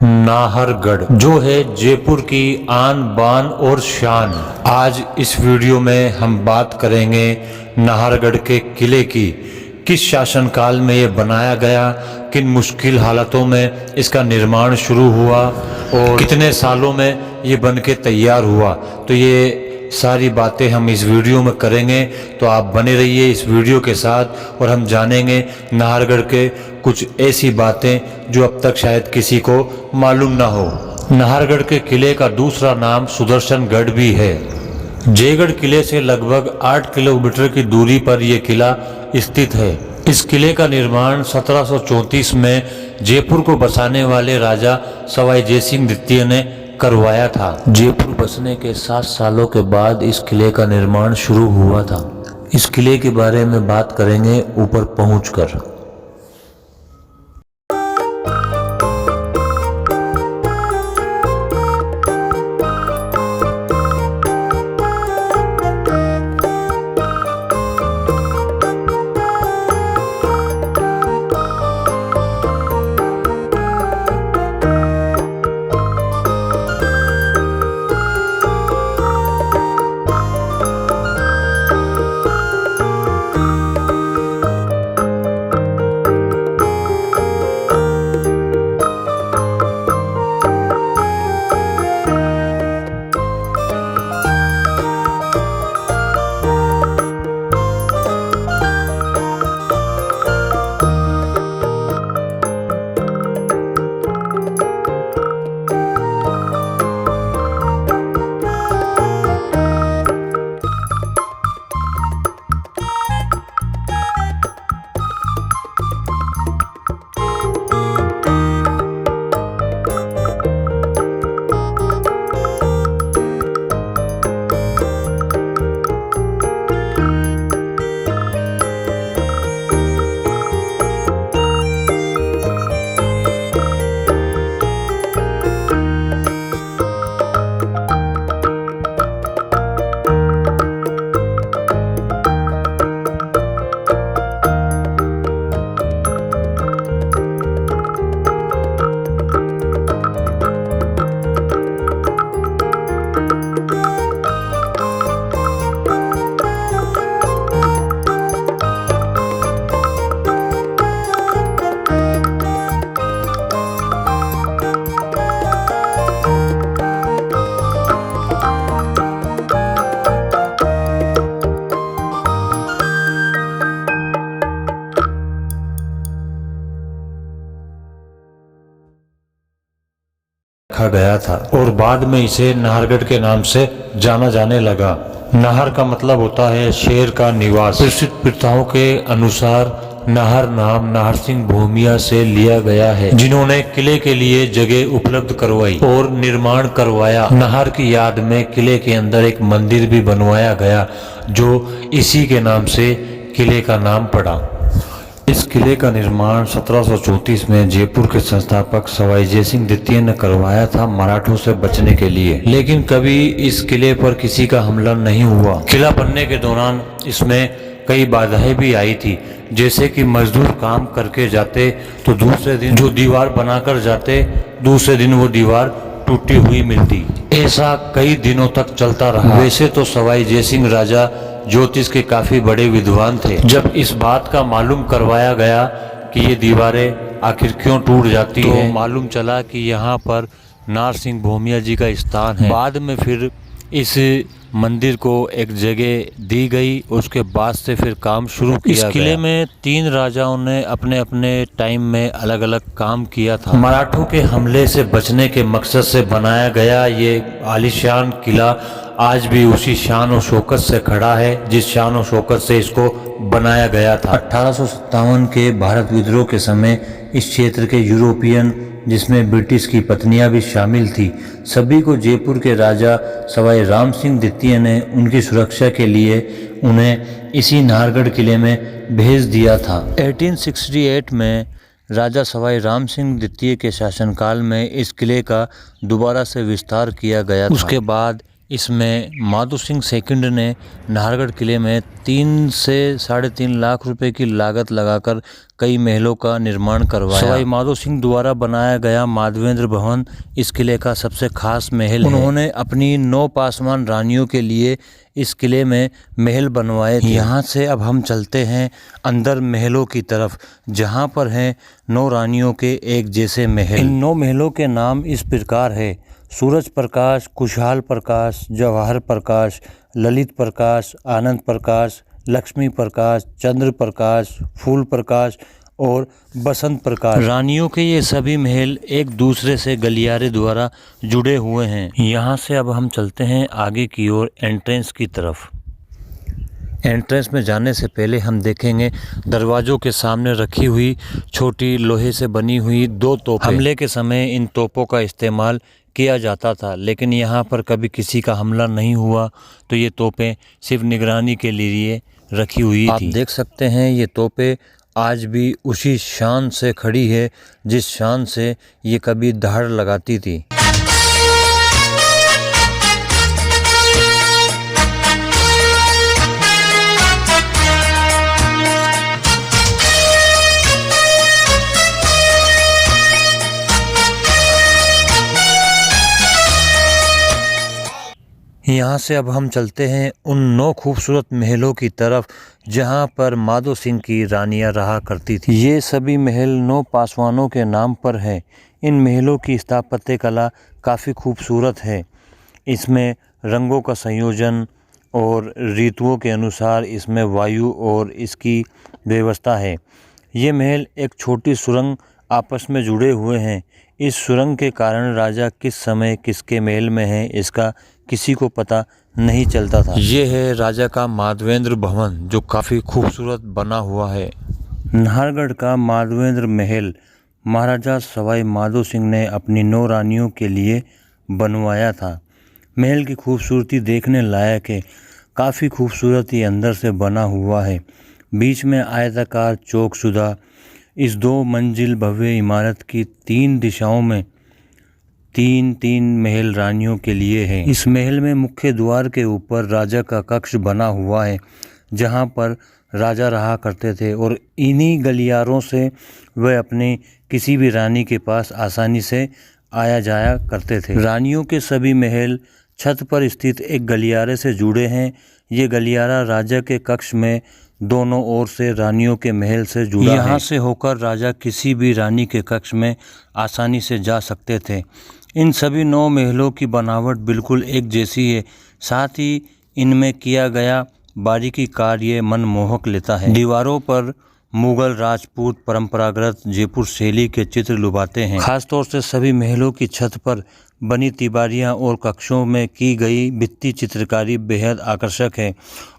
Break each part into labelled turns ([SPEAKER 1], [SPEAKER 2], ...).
[SPEAKER 1] नाहरगढ़ जो है जयपुर की आन बान और शान। आज इस वीडियो में हम बात करेंगे नाहरगढ़ के किले की। किस शासनकाल में ये बनाया गया, किन मुश्किल हालातों में इसका निर्माण शुरू हुआ और कितने सालों में ये बन के तैयार हुआ। तो ये सारी बातें हम इस वीडियो में करेंगे, तो आप बने रहिए इस वीडियो के साथ और हम जानेंगे नाहरगढ़ के कुछ ऐसी बातें जो अब तक शायद किसी को मालूम ना हो। नाहरगढ़ के किले का दूसरा नाम सुदर्शनगढ़ भी है। जयगढ़ किले से लगभग 8 किलोमीटर की दूरी पर यह किला स्थित है। इस किले का निर्माण 1734 में जयपुर को बसाने वाले राजा सवाई जयसिंह द्वितीय ने करवाया था। जयपुर बसने के 7 सालों के बाद इस किले का निर्माण शुरू हुआ था। इस किले के बारे में बात करेंगे ऊपर पहुंचकर। रखा गया था और बाद में इसे नाहरगढ़ के नाम से जाना जाने लगा। नाहर का मतलब होता है शेर का निवास। प्रसिद्ध प्रथाओं के अनुसार नाहर नाम नाहर सिंह भूमिया से लिया गया है, जिन्होंने किले के लिए जगह उपलब्ध करवाई और निर्माण करवाया। नाहर की याद में किले के अंदर एक मंदिर भी बनवाया गया, जो इसी के नाम से किले का नाम पड़ा। इस किले का निर्माण 1734 में जयपुर के संस्थापक सवाई जयसिंह द्वितीय ने करवाया था, मराठों से बचने के लिए। लेकिन कभी इस किले पर किसी का हमला नहीं हुआ। किला बनने के दौरान इसमें कई बाधाएं भी आई थी, जैसे कि मजदूर काम करके जाते तो दूसरे दिन जो दीवार बनाकर जाते, दूसरे दिन वो दीवार टूटी हुई मिलती। ऐसा कई दिनों तक चलता रहा। वैसे तो सवाई जयसिंह राजा ज्योतिष के काफी बड़े विद्वान थे। जब इस बात का मालूम करवाया गया कि ये दीवारें आखिर क्यों टूट जाती हैं, तो मालूम चला कि यहाँ पर नाहर सिंह भूमिया जी का स्थान है। बाद में फिर इस मंदिर को एक जगह दी गई, उसके बाद से फिर काम शुरू किया गया। इस किले में 3 राजाओं ने अपने अपने टाइम में अलग अलग काम किया था। मराठों के हमले से बचने के मकसद से बनाया गया ये आलीशान किला आज भी उसी शान और शौकत से खड़ा है, जिस शान और शौकत से इसको बनाया गया था। 1857 के भारत विद्रोह के समय इस क्षेत्र के यूरोपियन, जिसमें ब्रिटिश की पत्नियां भी शामिल थी, सभी को जयपुर के राजा सवाई राम सिंह द्वितीय ने उनकी सुरक्षा के लिए उन्हें इसी नाहरगढ़ किले में भेज दिया था। 1868 में राजा सवाई राम सिंह द्वितीय के शासनकाल में इस किले का दोबारा से विस्तार किया गया था। उसके बाद इसमें माधो सिंह सेकंड ने नाहरगढ़ किले में 3 से 3.5 लाख रुपए की लागत लगाकर कई महलों का निर्माण करवाया। सवाई माधो सिंह द्वारा बनाया गया माधवेंद्र भवन इस किले का सबसे खास महल है। उन्होंने अपनी 9 पासवान रानियों के लिए इस किले में महल बनवाए थे। यहाँ से अब हम चलते हैं अंदर महलों की तरफ, जहाँ पर हैं 9 रानियों के एक जैसे महल। इन 9 महलों के नाम इस प्रकार है: सूरज प्रकाश, खुशहाल प्रकाश, जवाहर प्रकाश, ललित प्रकाश, आनंद प्रकाश, लक्ष्मी प्रकाश, चंद्र प्रकाश, फूल प्रकाश और बसंत प्रकाश। रानियों के ये सभी महल एक दूसरे से गलियारे द्वारा जुड़े हुए हैं। यहाँ से अब हम चलते हैं आगे की ओर एंट्रेंस की तरफ। एंट्रेंस में जाने से पहले हम देखेंगे दरवाजों के सामने रखी हुई छोटी लोहे से बनी हुई 2 तोपें। हमले के समय इन तोपों का इस्तेमाल किया जाता था, लेकिन यहाँ पर कभी किसी का हमला नहीं हुआ, तो ये तोपें सिर्फ निगरानी के लिए रखी हुई थी। आप देख सकते हैं ये तोपें आज भी उसी शान से खड़ी है जिस शान से ये कभी दहाड़ लगाती थी। यहाँ से अब हम चलते हैं उन 9 खूबसूरत महलों की तरफ जहाँ पर माधो सिंह की रानियाँ रहा करती थी। ये सभी महल 9 पासवानों के नाम पर हैं। इन महलों की स्थापत्य कला काफ़ी खूबसूरत है। इसमें रंगों का संयोजन और ऋतुओं के अनुसार इसमें वायु और इसकी व्यवस्था है। ये महल एक छोटी सुरंग आपस में जुड़े हुए हैं। इस सुरंग के कारण राजा किस समय किसके महल में है इसका किसी को पता नहीं चलता था। ये है राजा का माधवेंद्र भवन जो काफ़ी खूबसूरत बना हुआ है। नाहरगढ़ का माधवेंद्र महल महाराजा सवाई माधो सिंह ने अपनी 9 रानियों के लिए बनवाया था। महल की खूबसूरती देखने लायक है। काफ़ी खूबसूरत ये अंदर से बना हुआ है। बीच में आयताकार चौकशुदा इस 2 मंजिल भव्य इमारत की 3 दिशाओं में 3 महल रानियों के लिए है। इस महल में मुख्य द्वार के ऊपर राजा का कक्ष बना हुआ है जहां पर राजा रहा करते थे और इन्हीं गलियारों से वह अपने किसी भी रानी के पास आसानी से आया जाया करते थे। रानियों के सभी महल छत पर स्थित एक गलियारे से जुड़े हैं। ये गलियारा राजा के कक्ष में दोनों ओर से रानियों के महल से जुड़ा है। यहाँ से होकर राजा किसी भी रानी के कक्ष में आसानी से जा सकते थे। इन सभी 9 महलों की बनावट बिल्कुल एक जैसी है, साथ ही इनमें किया गया बारीकी कार्य मनमोहक लेता है। दीवारों पर मुगल, राजपूत, परंपरागत जयपुर शैली के चित्र लुभाते हैं। खासतौर से सभी महलों की छत पर बनी तिबारियां और कक्षों में की गई भित्ति चित्रकारी बेहद आकर्षक है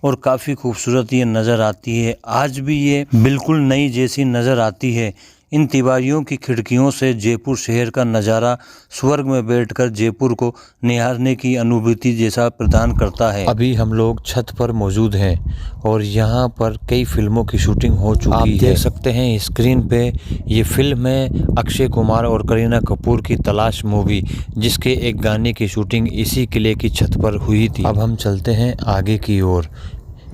[SPEAKER 1] और काफ़ी खूबसूरत ये नज़र आती है। आज भी ये बिल्कुल नई जैसी नज़र आती है। इन तिबारियों की खिड़कियों से जयपुर शहर का नज़ारा स्वर्ग में बैठकर जयपुर को निहारने की अनुभूति जैसा प्रदान करता है। अभी हम लोग छत पर मौजूद हैं और यहाँ पर कई फिल्मों की शूटिंग हो चुकी है। आप देख सकते हैं स्क्रीन पे ये फिल्म है अक्षय कुमार और करीना कपूर की तलाश मूवी, जिसके एक गाने की शूटिंग इसी किले की छत पर हुई थी। अब हम चलते हैं आगे की ओर।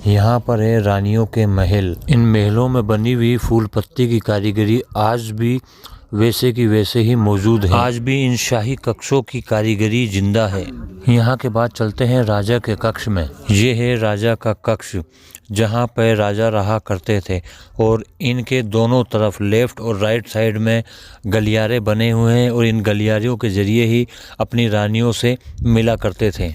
[SPEAKER 1] यहाँ पर है रानियों के महल। इन महलों में बनी हुई फूल पत्ती की कारीगरी आज भी वैसे की वैसे ही मौजूद है। आज भी इन शाही कक्षों की कारीगरी जिंदा है। यहाँ के बाद चलते हैं राजा के कक्ष में। ये है राजा का कक्ष जहाँ पर राजा रहा करते थे और इनके दोनों तरफ लेफ्ट और राइट साइड में गलियारे बने हुए हैं और इन गलियारों के जरिए ही अपनी रानियों से मिला करते थे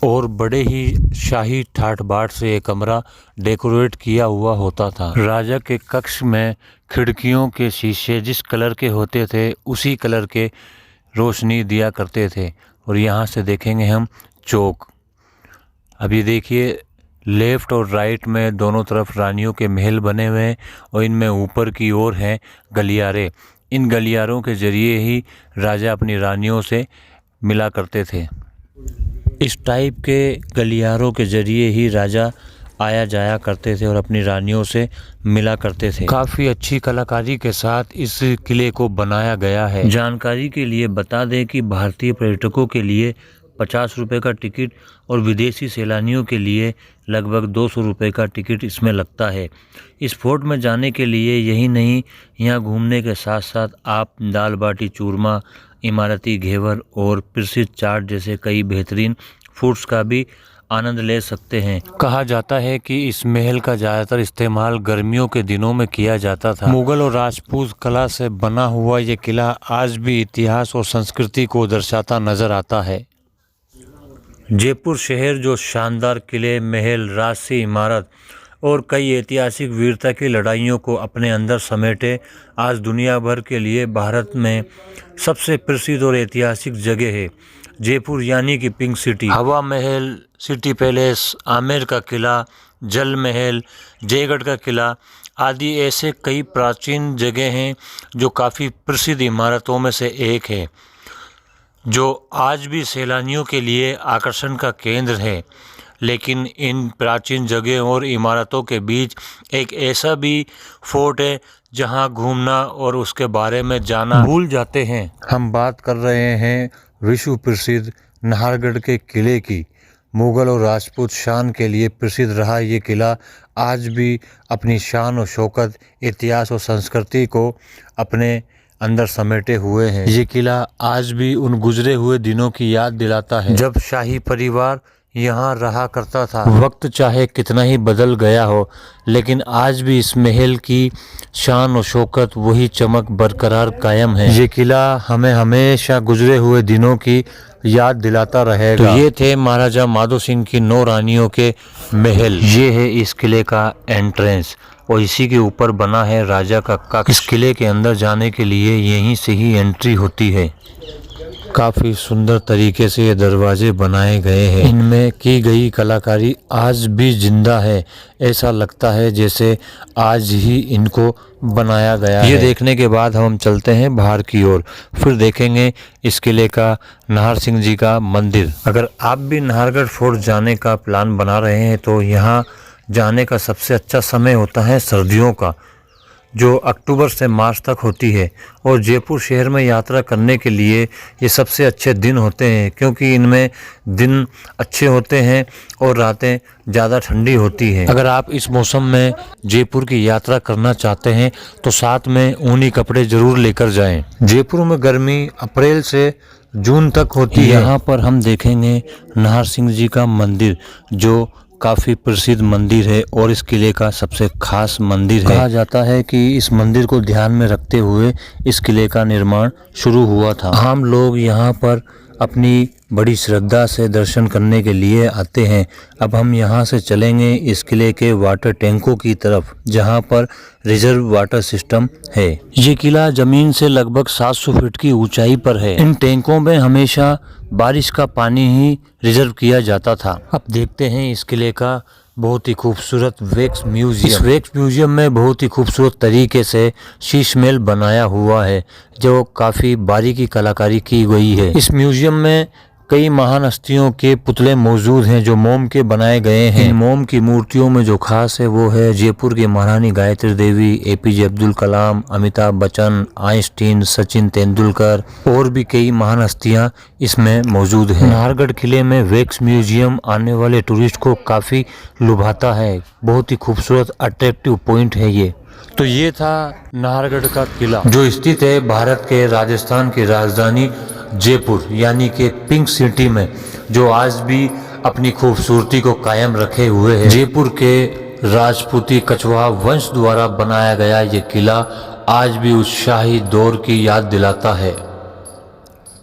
[SPEAKER 1] और बड़े ही शाही ठाठ बाट से ये कमरा डेकोरेट किया हुआ होता था। राजा के कक्ष में खिड़कियों के शीशे जिस कलर के होते थे उसी कलर के रोशनी दिया करते थे। और यहाँ से देखेंगे हम चौक। अभी देखिए लेफ़्ट और राइट में दोनों तरफ रानियों के महल बने हुए हैं और इनमें ऊपर की ओर हैं गलियारे। इन गलियारों के जरिए ही राजा अपनी रानियों से मिला करते थे। इस टाइप के गलियारों के जरिए ही राजा आया जाया करते थे और अपनी रानियों से मिला करते थे। काफ़ी अच्छी कलाकारी के साथ इस किले को बनाया गया है। जानकारी के लिए बता दें कि भारतीय पर्यटकों के लिए 50 रुपये का टिकट और विदेशी सैलानियों के लिए लगभग 200 रुपये का टिकट इसमें लगता है। इस फोर्ट में जाने के लिए यही नहीं, यहाँ घूमने के साथ साथ आप दाल बाटी चूरमा, इमारती घेवर और प्रसिद्ध चाट जैसे कई बेहतरीन फूड्स का भी आनंद ले सकते हैं। कहा जाता है कि इस महल का ज़्यादातर इस्तेमाल गर्मियों के दिनों में किया जाता था। मुगल और राजपूत कला से बना हुआ ये किला आज भी इतिहास और संस्कृति को दर्शाता नजर आता है। जयपुर शहर जो शानदार किले, महल, राजसी इमारत और कई ऐतिहासिक वीरता की लड़ाइयों को अपने अंदर समेटे आज दुनिया भर के लिए भारत में सबसे प्रसिद्ध और ऐतिहासिक जगह है। जयपुर यानी कि पिंक सिटी, हवा महल, सिटी पैलेस, आमेर का किला, जल महल, जयगढ़ का किला आदि ऐसे कई प्राचीन जगह हैं जो काफ़ी प्रसिद्ध इमारतों में से एक है, जो आज भी सैलानियों के लिए आकर्षण का केंद्र है। लेकिन इन प्राचीन जगहों और इमारतों के बीच एक ऐसा भी फोर्ट है जहां घूमना और उसके बारे में जाना भूल जाते हैं। हम बात कर रहे हैं विश्व प्रसिद्ध नाहरगढ़ के किले की। मुग़ल और राजपूत शान के लिए प्रसिद्ध रहा ये किला आज भी अपनी शान और शौकत, इतिहास और संस्कृति को अपने अंदर समेटे हुए हैं। ये किला आज भी उन गुजरे हुए दिनों की याद दिलाता है जब शाही परिवार यहाँ रहा करता था। वक्त चाहे कितना ही बदल गया हो, लेकिन आज भी इस महल की शान और शौकत, वही चमक बरकरार कायम है। ये किला हमें हमेशा गुजरे हुए दिनों की याद दिलाता रहेगा। तो ये थे महाराजा माधो सिंह की 9 रानियों के महल। ये है इस किले का एंट्रेंस और इसी के ऊपर बना है राजा का कक्ष। इस किले के अंदर जाने के लिए यहीं से ही एंट्री होती है। काफ़ी सुंदर तरीके से ये दरवाजे बनाए गए हैं। इनमें की गई कलाकारी आज भी जिंदा है। ऐसा लगता है जैसे आज ही इनको बनाया गया है। ये देखने के बाद हम चलते हैं बाहर की ओर, फिर देखेंगे इस किले का नाहर सिंह जी का मंदिर। अगर आप भी नाहरगढ़ फोर्ट जाने का प्लान बना रहे हैं तो यहाँ जाने का सबसे अच्छा समय होता है सर्दियों का, जो अक्टूबर से मार्च तक होती है। और जयपुर शहर में यात्रा करने के लिए ये सबसे अच्छे दिन होते हैं, क्योंकि इनमें दिन अच्छे होते हैं और रातें ज़्यादा ठंडी होती हैं। अगर आप इस मौसम में जयपुर की यात्रा करना चाहते हैं तो साथ में ऊनी कपड़े ज़रूर लेकर जाएं। जयपुर में गर्मी अप्रैल से जून तक होती है। यहाँ पर हम देखेंगे नाहर सिंह जी का मंदिर, जो काफ़ी प्रसिद्ध मंदिर है और इस किले का सबसे खास मंदिर है। कहा जाता है कि इस मंदिर को ध्यान में रखते हुए इस किले का निर्माण शुरू हुआ था। आम लोग यहाँ पर अपनी बड़ी श्रद्धा से दर्शन करने के लिए आते हैं। अब हम यहाँ से चलेंगे इस किले के वाटर टैंकों की तरफ, जहाँ पर रिजर्व वाटर सिस्टम है। ये किला जमीन से लगभग 700 फीट की ऊंचाई पर है। इन टैंकों में हमेशा बारिश का पानी ही रिजर्व किया जाता था। अब देखते हैं इस किले का बहुत ही खूबसूरत वैक्स म्यूजियम। इस वैक्स म्यूजियम में बहुत ही खूबसूरत तरीके से शीश महल बनाया हुआ है, जो काफ़ी बारीकी कलाकारी की गई है। इस म्यूजियम में कई महान हस्तियों के पुतले मौजूद हैं जो मोम के बनाए गए हैं। इन मोम की मूर्तियों में जो खास है वो है जयपुर की महारानी गायत्री देवी, APJ अब्दुल कलाम, अमिताभ बच्चन, आइंस्टीन, सचिन तेंदुलकर और भी कई महान हस्तियां इसमें मौजूद हैं। नाहरगढ़ किले में वैक्स म्यूजियम आने वाले टूरिस्ट को काफ़ी लुभाता है। बहुत ही खूबसूरत अट्रैक्टिव पॉइंट है ये। तो ये था नाहरगढ़ का किला, जो स्थित है भारत के राजस्थान की राजधानी जयपुर यानी कि पिंक सिटी में, जो आज भी अपनी खूबसूरती को कायम रखे हुए है। जयपुर के राजपूती कछवाहा वंश द्वारा बनाया गया ये किला आज भी उस शाही दौर की याद दिलाता है।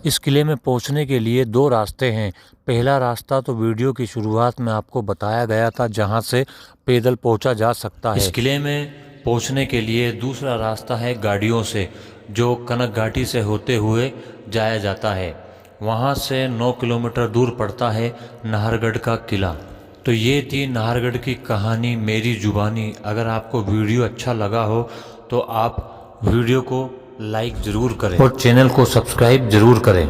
[SPEAKER 1] इस किले में पहुंचने के लिए 2 रास्ते हैं। पहला रास्ता तो वीडियो की शुरुआत में आपको बताया गया था, जहां से पैदल पहुंचा जा सकता है। इस किले में पहुंचने के लिए दूसरा रास्ता है गाड़ियों से, जो कनक घाटी से होते हुए जाया जाता है। वहाँ से 9 किलोमीटर दूर पड़ता है नाहरगढ़ का किला। तो ये थी नाहरगढ़ की कहानी मेरी जुबानी। अगर आपको वीडियो अच्छा लगा हो तो आप वीडियो को लाइक ज़रूर करें और चैनल को सब्सक्राइब ज़रूर करें।